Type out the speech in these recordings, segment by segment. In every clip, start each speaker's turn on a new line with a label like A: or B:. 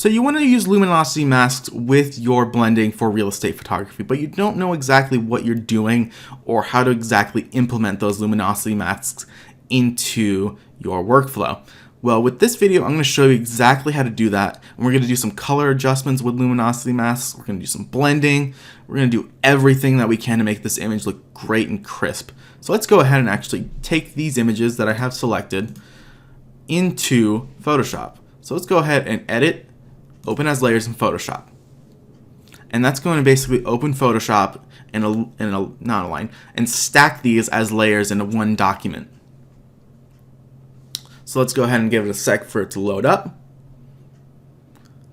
A: So you want to use luminosity masks with your blending for real estate photography, but you don't know exactly what you're doing or how to exactly implement those luminosity masks into your workflow. Well, with this video, I'm going to show you exactly how to do that. And we're going to do some color adjustments with luminosity masks. We're going to do some blending. We're going to do everything that we can to make this image look great and crisp. So let's go ahead and actually take these images that I have selected into Photoshop. So let's go ahead and edit, open as layers in Photoshop. And that's going to basically open Photoshop and stack these as layers into one document. So let's go ahead and give it a sec for it to load up.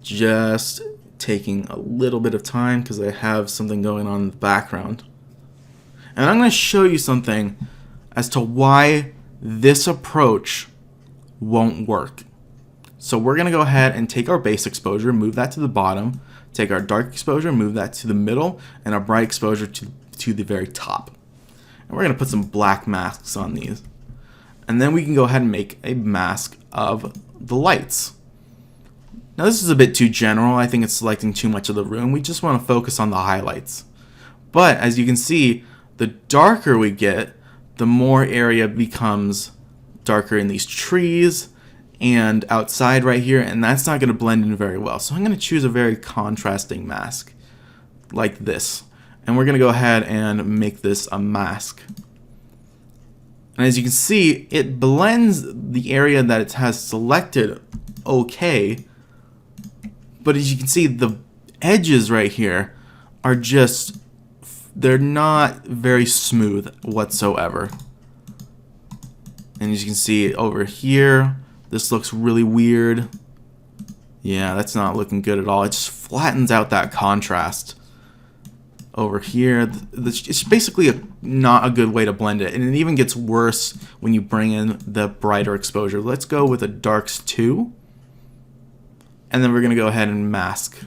A: Just taking a little bit of time because I have something going on in the background. And I'm going to show you something as to why this approach won't work. So we're going to go ahead and take our base exposure, move that to the bottom, take our dark exposure, move that to the middle, and our bright exposure to the very top. And we're going to put some black masks on these. And then we can go ahead and make a mask of the lights. Now this is a bit too general. I think it's selecting too much of the room. We just want to focus on the highlights. But as you can see, the darker we get, the more area becomes darker in these trees and outside right here, and that's not going to blend in very well. So I'm going to choose a very contrasting mask like this. And we're going to go ahead and make this a mask. And as you can see, it blends the area that it has selected okay. But as you can see, the edges right here are just, they're not very smooth whatsoever. And as you can see over here, this looks really weird. Yeah, that's not looking good at all. It just flattens out that contrast. Over here, it's basically not a good way to blend it, and it even gets worse when you bring in the brighter exposure. Let's go with a darks 2, and then we're going to go ahead and mask.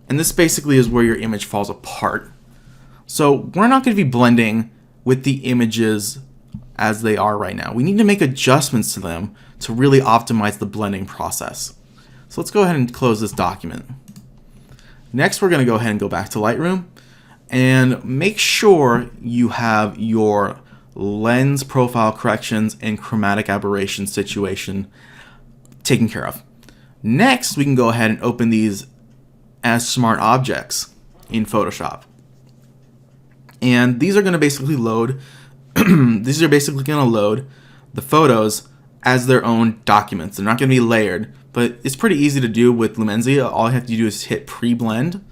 A: And this basically is where your image falls apart. So we're not going to be blending with the images as they are right now. We need to make adjustments to them to really optimize the blending process. So let's go ahead and close this document. Next, we're going to go ahead and go back to Lightroom and make sure you have your lens profile corrections and chromatic aberration situation taken care of. Next, we can go ahead and open these as smart objects in Photoshop. And these are going to basically load the photos as their own documents. They're not going to be layered, but it's pretty easy to do with Luminosity. All you have to do is hit pre-blend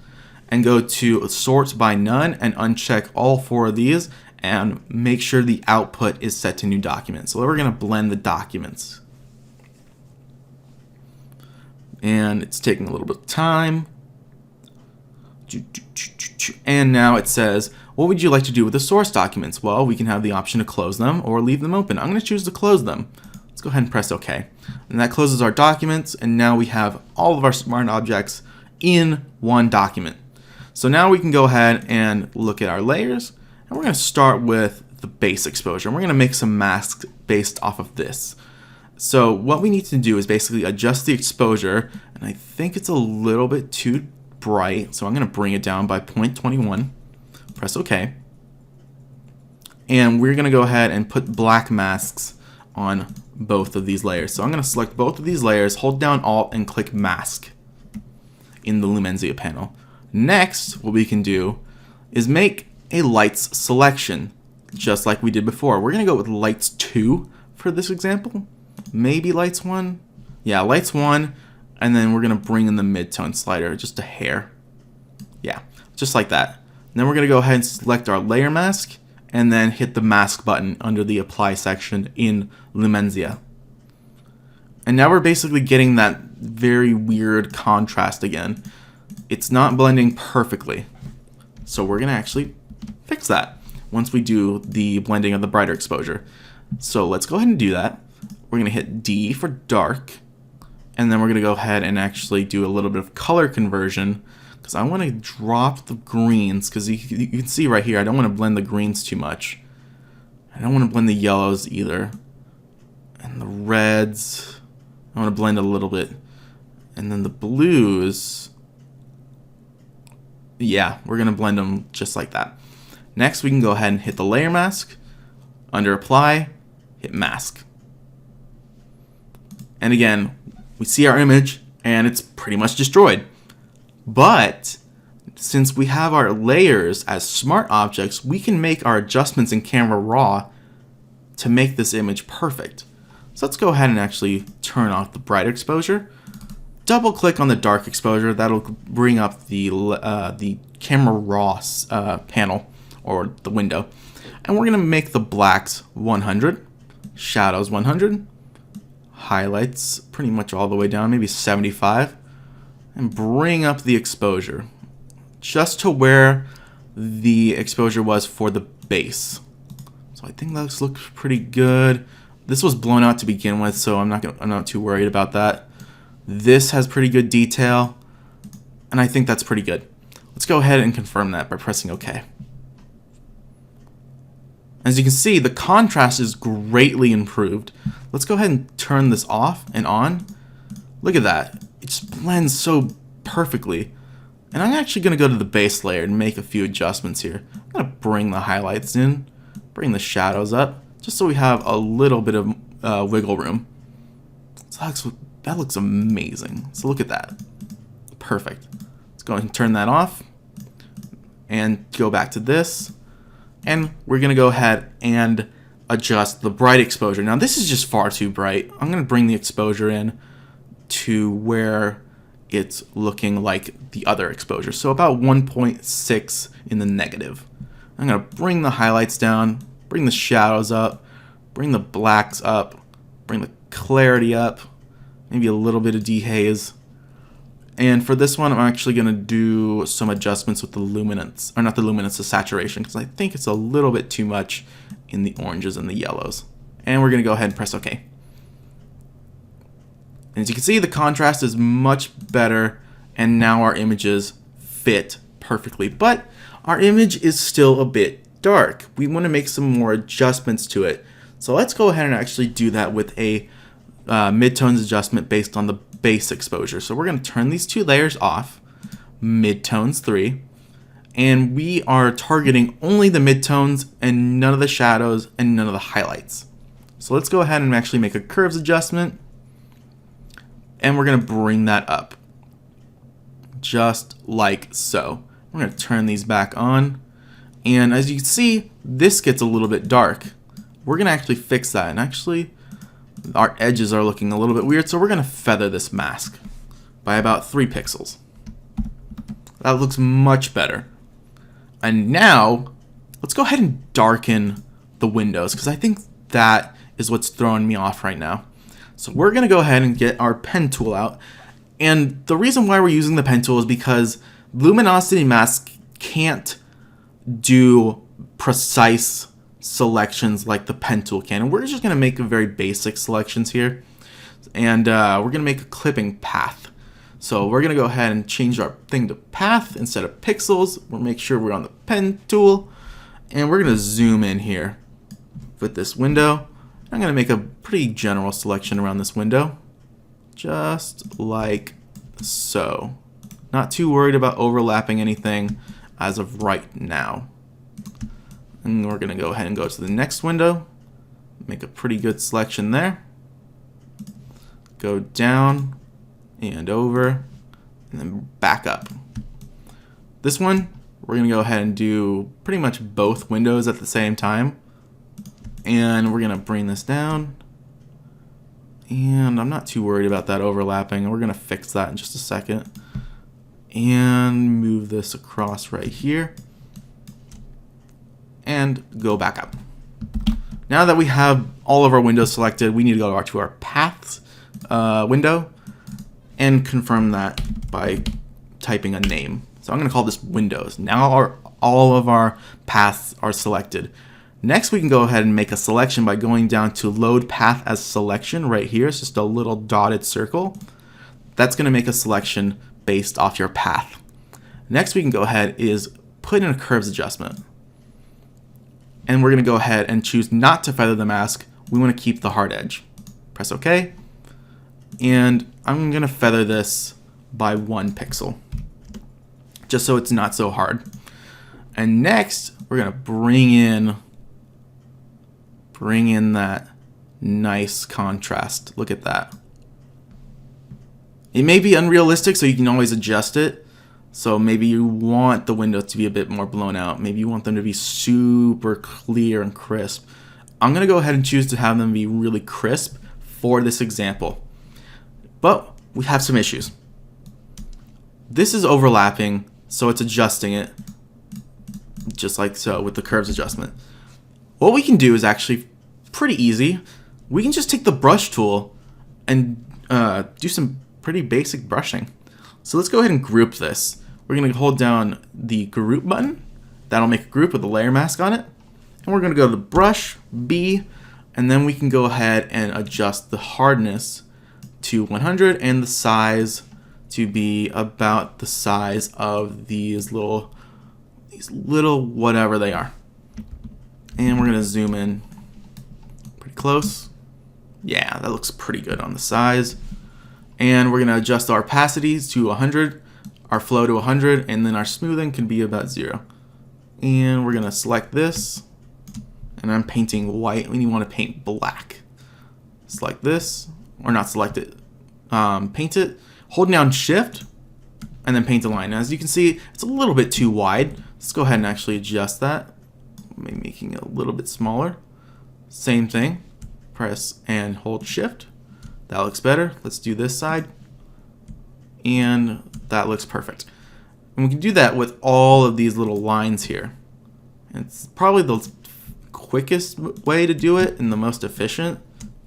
A: and go to sort by none and uncheck all 4 of these and make sure the output is set to new document. So we're going to blend the documents. And it's taking a little bit of time. And now it says, what would you like to do with the source documents? Well, we can have the option to close them or leave them open. I'm going to choose to close them. Let's go ahead and press OK. And that closes our documents, and now we have all of our smart objects in one document. So now we can go ahead and look at our layers, and we're going to start with the base exposure. And we're going to make some masks based off of this. So what we need to do is basically adjust the exposure, and I think it's a little bit too bright, so I'm going to bring it down by 0.21. Press OK. And we're going to go ahead and put black masks on both of these layers. So I'm going to select both of these layers, hold down Alt, and click Mask in the Luminosity panel. Next, what we can do is make a lights selection, just like we did before. We're going to go with lights 2 for this example. Maybe lights 1. Yeah, lights 1. And then we're going to bring in the midtone slider just a hair. Yeah, just like that. And then we're going to go ahead and select our layer mask and then hit the mask button under the apply section in Luminosity. And now we're basically getting that very weird contrast again. It's not blending perfectly. So we're going to actually fix that once we do the blending of the brighter exposure. So let's go ahead and do that. We're going to hit D for dark. And then we're going to go ahead and actually do a little bit of color conversion, because I want to drop the greens, because you can see right here, I don't want to blend the greens too much. I don't want to blend the yellows either. And the reds. I want to blend a little bit. And then the blues, yeah, we're going to blend them just like that. Next, we can go ahead and hit the layer mask. Under apply, hit mask. And again, we see our image and it's pretty much destroyed. But since we have our layers as smart objects, we can make our adjustments in Camera Raw to make this image perfect. So let's go ahead and actually turn off the bright exposure. Double click on the dark exposure. That'll bring up the Camera Raw panel or the window. And we're going to make the blacks 100, shadows 100, highlights pretty much all the way down, maybe 75, and bring up the exposure just to where the exposure was for the base. So I think that looks pretty good. This was blown out to begin with, so I'm not too worried about that. This has pretty good detail, and I think that's pretty good. Let's go ahead and confirm that by pressing OK. As you can see, the contrast is greatly improved. Let's go ahead and turn this off and on. Look at that. It just blends so perfectly. And I'm actually going to go to the base layer and make a few adjustments here. I'm going to bring the highlights in, bring the shadows up, just so we have a little bit of wiggle room. So that looks amazing. So look at that. Perfect. Let's go ahead and turn that off and go back to this. And we're going to go ahead and adjust the bright exposure. Now this is just far too bright. I'm going to bring the exposure in to where it's looking like the other exposure. So about 1.6 in the negative. I'm going to bring the highlights down, bring the shadows up, bring the blacks up, bring the clarity up, maybe a little bit of dehaze. And for this one, I'm actually going to do some adjustments with the luminance, or not the luminance, the saturation, because I think it's a little bit too much in the oranges and the yellows. And we're going to go ahead and press OK. And as you can see, the contrast is much better, and now our images fit perfectly. But our image is still a bit dark. We want to make some more adjustments to it. So let's go ahead and actually do that with a midtones adjustment based on the base exposure. So we're going to turn these two layers off, midtones 3, and we are targeting only the midtones and none of the shadows and none of the highlights. So let's go ahead and actually make a curves adjustment, and we're going to bring that up just like so. We're going to turn these back on, and as you can see, this gets a little bit dark. We're going to actually fix that, and actually our edges are looking a little bit weird, so we're going to feather this mask by about 3 pixels. That looks much better. And now, let's go ahead and darken the windows, because I think that is what's throwing me off right now. So we're going to go ahead and get our pen tool out. And the reason why we're using the pen tool is because Luminosity mask can't do precise selections like the pen tool can, and we're just going to make very basic selections here, and we're going to make a clipping path. So we're going to go ahead and change our thing to path instead of pixels. We'll make sure we're on the pen tool, and we're going to zoom in here with this window. I'm going to make a pretty general selection around this window, just like so. Not too worried about overlapping anything as of right now. And we're going to go ahead and go to the next window, make a pretty good selection there, go down and over, and then back up. This one, we're going to go ahead and do pretty much both windows at the same time, and we're going to bring this down, and I'm not too worried about that overlapping, and we're going to fix that in just a second, and move this across right here, and go back up. Now that we have all of our windows selected, we need to go to our paths window and confirm that by typing a name. So I'm going to call this windows. Now all of our paths are selected. Next, we can go ahead and make a selection by going down to load path as selection right here. It's just a little dotted circle. That's going to make a selection based off your path. Next, we can go ahead is put in a curves adjustment. And we're going to go ahead and choose not to feather the mask. We want to keep the hard edge. Press OK. And I'm gonna feather this by 1 pixel, just so it's not so hard. And next, we're gonna bring in that nice contrast. Look at that. It may be unrealistic, so you can always adjust it. So maybe you want the windows to be a bit more blown out. Maybe you want them to be super clear and crisp. I'm gonna go ahead and choose to have them be really crisp for this example. But we have some issues. This is overlapping, so it's adjusting it, just like so with the curves adjustment. What we can do is actually pretty easy. We can just take the brush tool and do some pretty basic brushing. So let's go ahead and group this. We're going to hold down the group button. That'll make a group with a layer mask on it. And we're going to go to brush, B, and then we can go ahead and adjust the hardness to 100 and the size to be about the size of these little whatever they are. And we're going to zoom in pretty close. Yeah, that looks pretty good on the size. And we're going to adjust our opacities to 100, our flow to 100, and then our smoothing can be about 0. And we're going to select this, and I'm painting white, and you want to paint black. Select this, or not select it, paint it, hold down Shift, and then paint a line. Now, as you can see, it's a little bit too wide. Let's go ahead and actually adjust that, maybe making it a little bit smaller. Same thing, press and hold Shift. That looks better. Let's do this side. And that looks perfect. And we can do that with all of these little lines here. It's probably the quickest way to do it and the most efficient.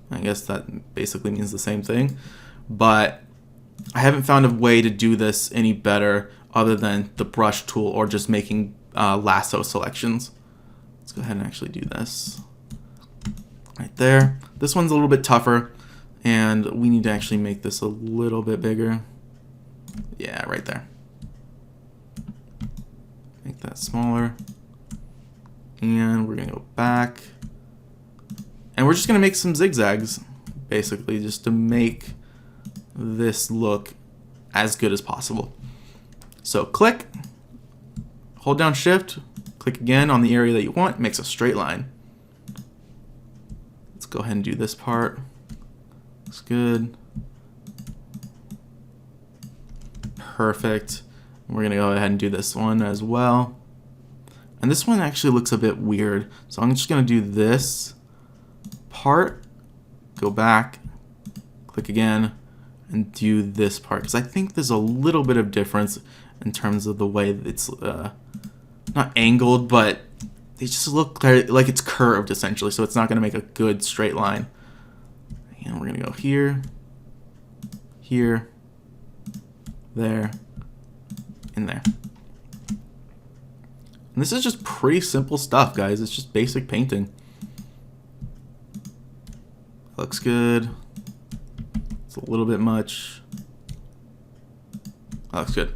A: I guess that basically means the same thing. But I haven't found a way to do this any better other than the brush tool or just making lasso selections. Let's go ahead and actually do this. Right there. This one's a little bit tougher. And we need to actually make this a little bit bigger. Yeah, right there. Make that smaller. And we're going to go back. And we're just going to make some zigzags, basically, just to make this look as good as possible. So click, hold down Shift, click again on the area that you want, makes a straight line. Let's go ahead and do this part. Looks good. Perfect. We're going to go ahead and do this one as well. And this one actually looks a bit weird. So I'm just going to do this part, go back, click again, and do this part. Because I think there's a little bit of difference in terms of the way it's not angled, but they just look like it's curved essentially. So it's not going to make a good straight line. And we're going to go here, here, there, and there. And this is just pretty simple stuff, guys. It's just basic painting. Looks good. It's a little bit much. That looks good.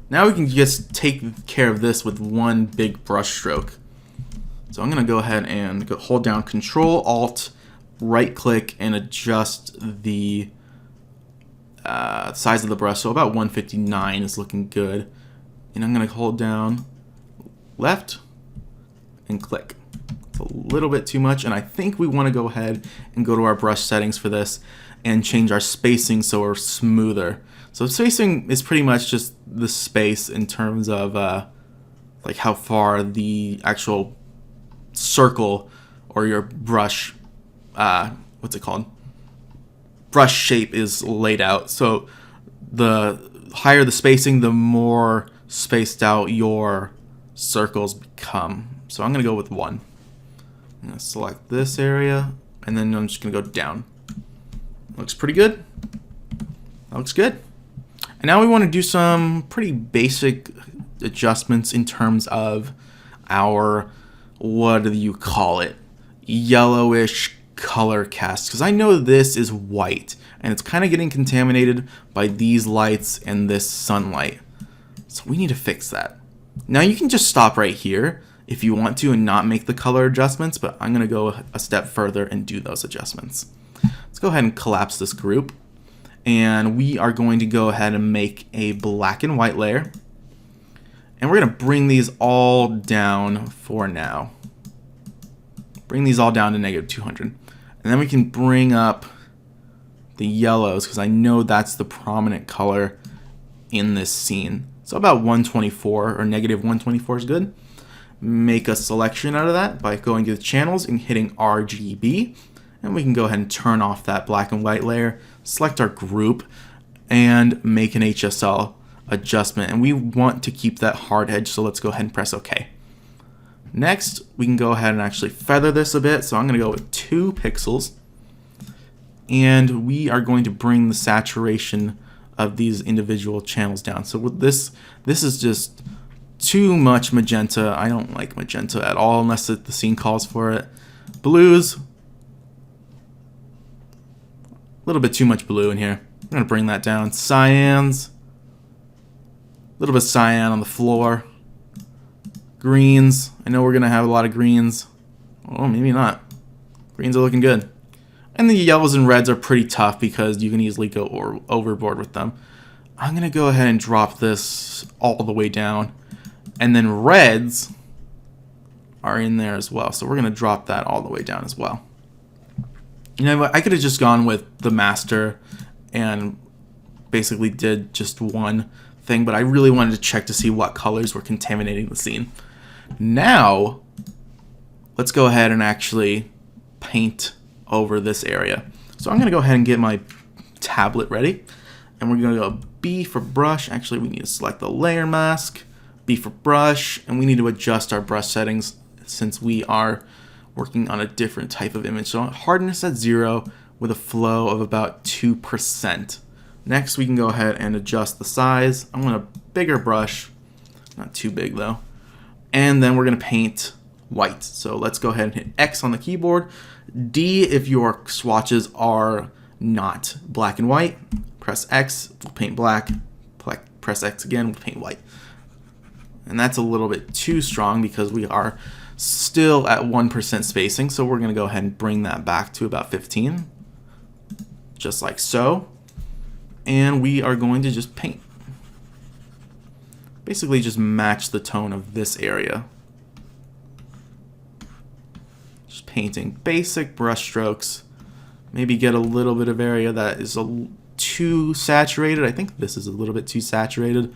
A: Now we can just take care of this with one big brush stroke. So I'm going to go ahead and hold down Control Alt, right click, and adjust the size of the brush. So about 159 is looking good. And I'm going to hold down left and click. It's a little bit too much, and I think we want to go ahead and go to our brush settings for this and change our spacing so we're smoother. So spacing is pretty much just the space in terms of like how far the actual circle or your brush what's it called, brush shape is laid out. So the higher the spacing, the more spaced out your circles become. So I'm gonna go with 1. I'm gonna select this area, and then I'm just gonna go down. Looks pretty good. That looks good. And now we want to do some pretty basic adjustments in terms of our, what do you call it, yellowish color cast. Because I know this is white, and it's kind of getting contaminated by these lights and this sunlight. So we need to fix that. Now you can just stop right here if you want to and not make the color adjustments, but I'm going to go a step further and do those adjustments. Let's go ahead and collapse this group. And we are going to go ahead and make a black and white layer. And we're going to bring these all down for now. Bring these all down to -200. And then we can bring up the yellows, because I know that's the prominent color in this scene. So about 124 or -124 is good. Make a selection out of that by going to the channels and hitting RGB. And we can go ahead and turn off that black and white layer, select our group, and make an HSL adjustment. And we want to keep that hard edge, so let's go ahead and press OK. Next, we can go ahead and actually feather this a bit. So I'm going to go with 2 pixels. And we are going to bring the saturation of these individual channels down. So with this is just too much magenta. I don't like magenta at all unless the scene calls for it. Blues, a little bit too much blue in here. I'm going to bring that down. Cyans, a little bit of cyan on the floor. Greens, I know we're going to have a lot of greens. Oh, maybe not. Greens are looking good. And the yellows and reds are pretty tough because you can easily go overboard with them. I'm going to go ahead and drop this all the way down. And then reds are in there as well. So we're going to drop that all the way down as well. You know what? I could have just gone with the master and basically did just one thing. But I really wanted to check to see what colors were contaminating the scene. Now, let's go ahead and actually paint over this area. So I'm going to go ahead and get my tablet ready. And we're going to go B for brush. Actually, we need to select the layer mask. B for brush. And we need to adjust our brush settings since we are working on a different type of image. So hardness at 0 with a flow of about 2%. Next, we can go ahead and adjust the size. I want a bigger brush. Not too big though. And then we're going to paint white. So let's go ahead and hit X on the keyboard. D if your swatches are not black and white. Press X, we'll paint black. Press X again, we'll paint white. And that's a little bit too strong because we are still at 1% spacing. So we're going to go ahead and bring that back to about 15. Just like so. And we are going to just paint. Basically just match the tone of this area. Just painting basic brush strokes. Maybe get a little bit of area that is too saturated. I think this is a little bit too saturated.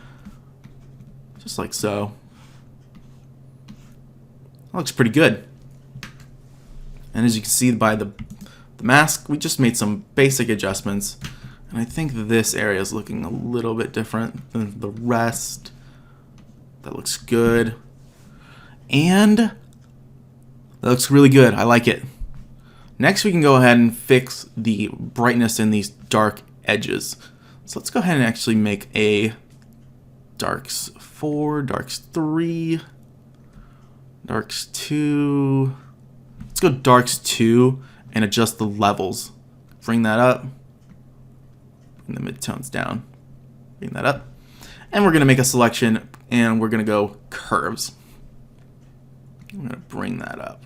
A: Just like so. That looks pretty good. And as you can see by the mask, we just made some basic adjustments. And I think this area is looking a little bit different than the rest. That looks good. And that looks really good. I like it. Next, we can go ahead and fix the brightness in these dark edges. So let's go ahead and actually make a darks 4, darks 3, darks 2. Let's go darks 2 and adjust the levels. Bring that up. Bring the midtones down. Bring that up. And we're going to make a selection and we're going to go curves. I'm going to bring that up.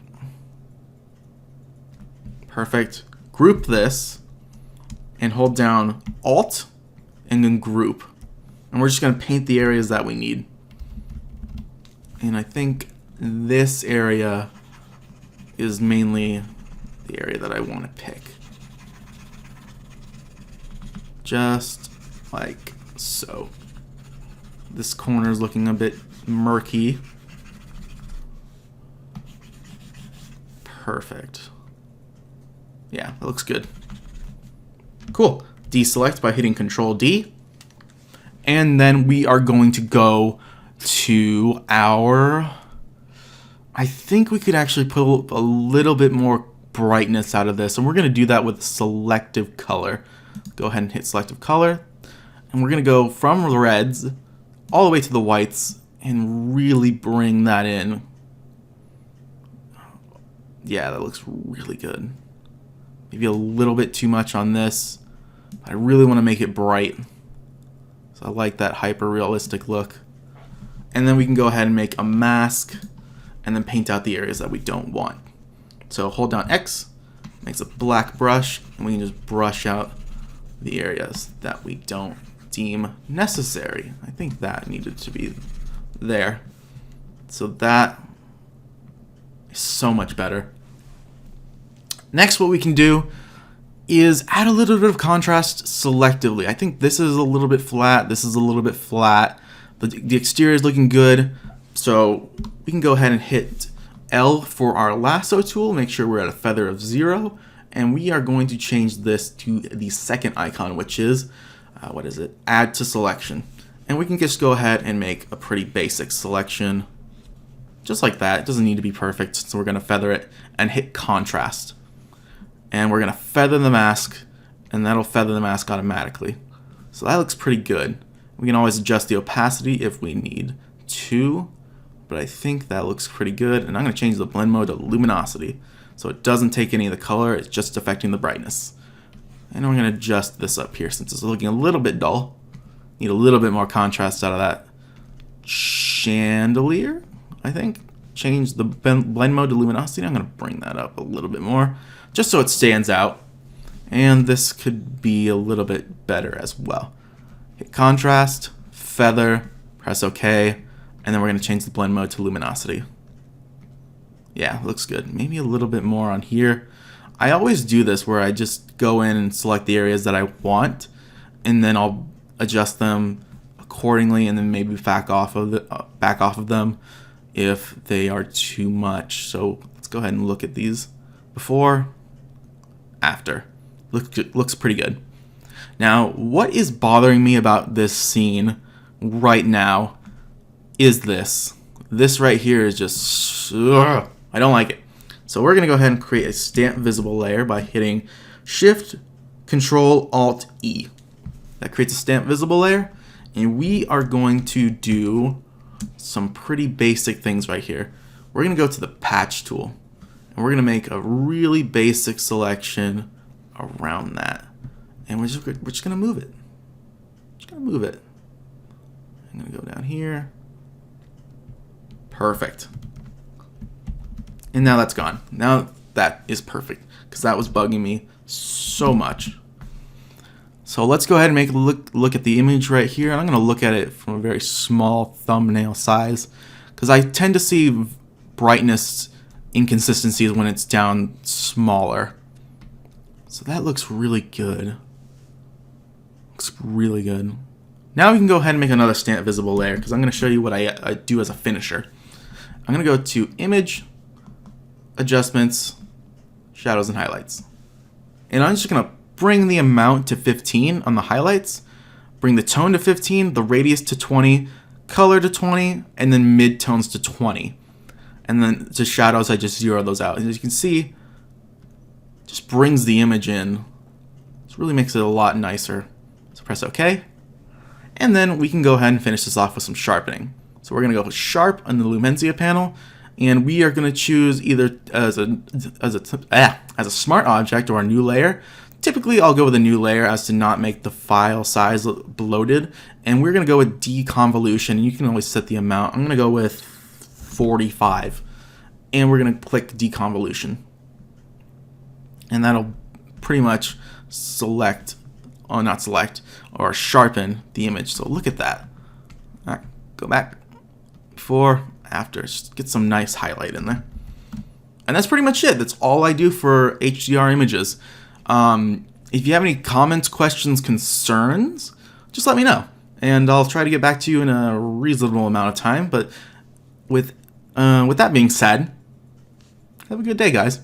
A: Perfect. Group this and hold down Alt and then group. And we're just going to paint the areas that we need. And I think this area is mainly the area that I want to pick. Just like so. This corner is looking a bit murky. Perfect. Yeah, that looks good. Cool. Deselect by hitting Control D. And then we are going to go to our... I think we could actually put a little bit more brightness out of this. And we're going to do that with selective color. Go ahead and hit selective color. And we're going to go from the reds all the way to the whites and really bring that in. Yeah, that looks really good. Maybe a little bit too much on this. But I really want to make it bright. So I like that hyper realistic look. And then we can go ahead and make a mask and then paint out the areas that we don't want. So hold down X, makes a black brush, and we can just brush out the areas that we don't deem necessary. I think that needed to be there. So that is so much better. Next, what we can do is add a little bit of contrast selectively. I think this is a little bit flat. This is a little bit flat. The exterior is looking good. So we can go ahead and hit L for our lasso tool. Make sure we're at a feather of 0. And we are going to change this to the second icon, which is, what is it? Add to selection. And we can just go ahead and make a pretty basic selection. Just like that. It doesn't need to be perfect. So we're going to feather it and hit contrast. And we're going to feather the mask, and that'll feather the mask automatically. So that looks pretty good. We can always adjust the opacity if we need to, but I think that looks pretty good. And I'm going to change the blend mode to luminosity, so it doesn't take any of the color, it's just affecting the brightness. And we're going to adjust this up here since it's looking a little bit dull. Need a little bit more contrast out of that chandelier, I think. Change the blend mode to luminosity. I'm going to bring that up a little bit more, just so it stands out. And this could be a little bit better as well. Hit contrast, feather, press OK, and then we're going to change the blend mode to luminosity. Yeah, looks good. Maybe a little bit more on here. I always do this where I just go in and select the areas that I want, and then I'll adjust them accordingly, and then maybe back off of them if they are too much. So let's go ahead and look at these before, after. Looks pretty good. Now, what is bothering me about this scene right now is this. This right here is just, ugh, I don't like it. So we're gonna go ahead and create a stamp visible layer by hitting Shift, Control, Alt, E. That creates a stamp visible layer, and we are going to do some pretty basic things right here. We're gonna go to the patch tool, and we're gonna make a really basic selection around that, and we're just gonna move it. Just gonna move it. I'm gonna go down here. Perfect. And now that's gone. Now that is perfect, because that was bugging me so much. So let's go ahead and make a look at the image right here. And I'm going to look at it from a very small thumbnail size, because I tend to see brightness inconsistencies when it's down smaller. So that looks really good. Looks really good. Now we can go ahead and make another stamp visible layer, because I'm going to show you what I do as a finisher. I'm going to go to Image, Adjustments, Shadows and Highlights. And I'm just going to bring the amount to 15 on the highlights, bring the tone to 15, the radius to 20, color to 20, and then mid-tones to 20. And then to shadows, I just zero those out. And as you can see, it just brings the image in. This really makes it a lot nicer. So press OK. And then we can go ahead and finish this off with some sharpening. So we're going to go with Sharp on the Lumensia panel, and we are going to choose either as a smart object or a new layer. Typically, I'll go with a new layer as to not make the file size bloated. And we're going to go with deconvolution. You can always set the amount. I'm going to go with 45. And we're going to click deconvolution. And that'll pretty much sharpen the image. So look at that. All right, go back. Before, after. Just get some nice highlight in there. And that's pretty much it. That's all I do for HDR images. If you have any comments, questions, concerns, just let me know, and I'll try to get back to you in a reasonable amount of time. But with that being said, have a good day, guys.